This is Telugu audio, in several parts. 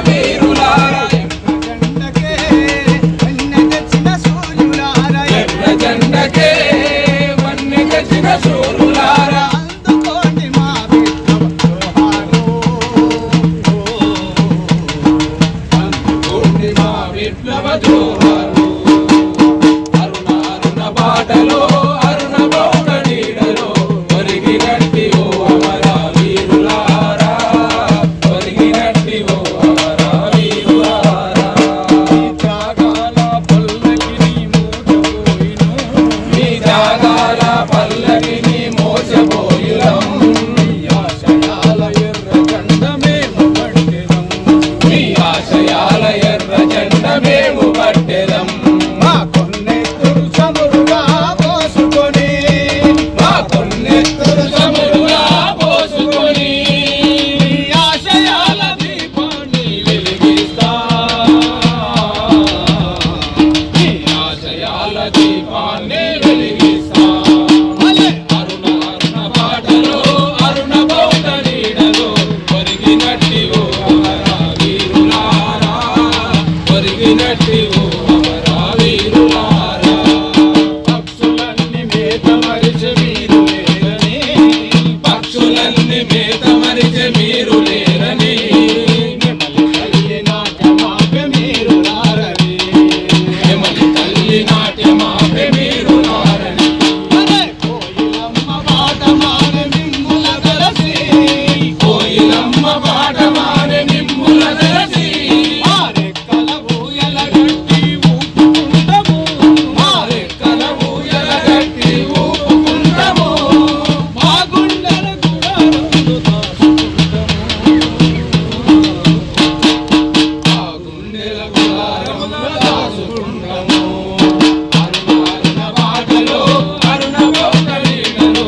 వీరులారా ఎర్రజెండకే వన్నె తెచ్చిన సూర్యులారా ఎర్రజెండకే వన్నె తెచ్చిన సూర్యులారా అందుకోండి మా విప్లవ జోహారు అరుణ అరుణ బాటలో అరుణ బౌట నీడలో ఒరిగినట్టి ఓ అమర వీరులారా ఒరిగినట్టి ఓ అమర వీరులారా మీ త్యాగాల పల్లకిని మోసపోయిను మీ త్యాగాల పల్లకిని మోసపోయినం మీ ఆశయాల ఎర్ర జెండ మేము పట్టెదం మీ ఆశయాల ఎర్ర జెండ మేము పట్టెదం మా కొన్నెత్తురు చమురుగా పోసుకొని మా కొన్నెత్తురు చమురుగా పోసుకొని ఆశయాల దీపాన్ని వెలిగిస్తా ఆశయాల దీపాన్ని వెలిగిస్తా అరుణ అరుణ బాటలో అరుణ బౌట నీడలో ఒరిగినట్టి ఓ అమర వీరులారా ఒరిగినట్టి ఓ అమర వీరులారా పక్షులన్నీ మేత మరిచె మీరు లేరని పక్షులన్నీ మేత మరిచె మీరు లేరని నెమలి తల్లి నాట్యమాపే మీరు నారని నెమలి తల్లి నాట్యమాపే మీరు నారని కోయిలమ్మ బాట మానే నిమ్ముల దరసి కోయిలమ్మ బాట మానే నిమ్ముల దరసి రెక్కల ఊయల గట్టి ఊపుకుంటము రెక్కల ఊయల గట్టి ఊపుకుంటము మా గుండెల గుడారంలో దాచుకుంటము మా గుండెల గుడారంలో దాచుకుంటము అరుణ అరుణ బాటలో అరుణ బౌట నీడలో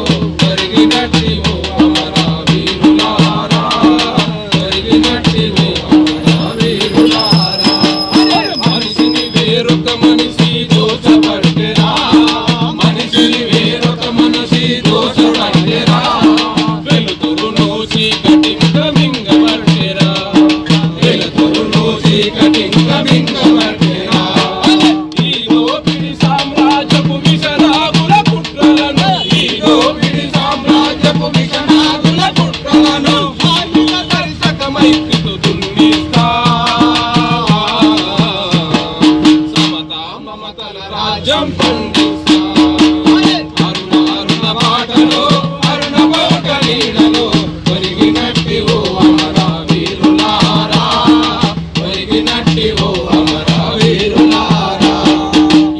ఒరిగినట్టి ఓ అమర వీరులారా ఒరిగినట్టి ఓ అమర వీరులారా మనిషిని వేరొక మనిషి దోచబట్టెరా మనిషిని వేరొక మనిషి దోచబట్టెరా వెలుతురును చీకటింక మింగబట్టెరా వెలుతురును చీకటింక మింగబట్టెరా ఈ దోపిడి సామ్రాజ్యపు విషనాగుల కుట్రలను ఈ దోపిడి సామ్రాజ్యపు విషనాగుల కుట్రలను ఆయుధ దర్శకమైక్యతు దున్నిస్తా సమతా మమతల రాజ్యం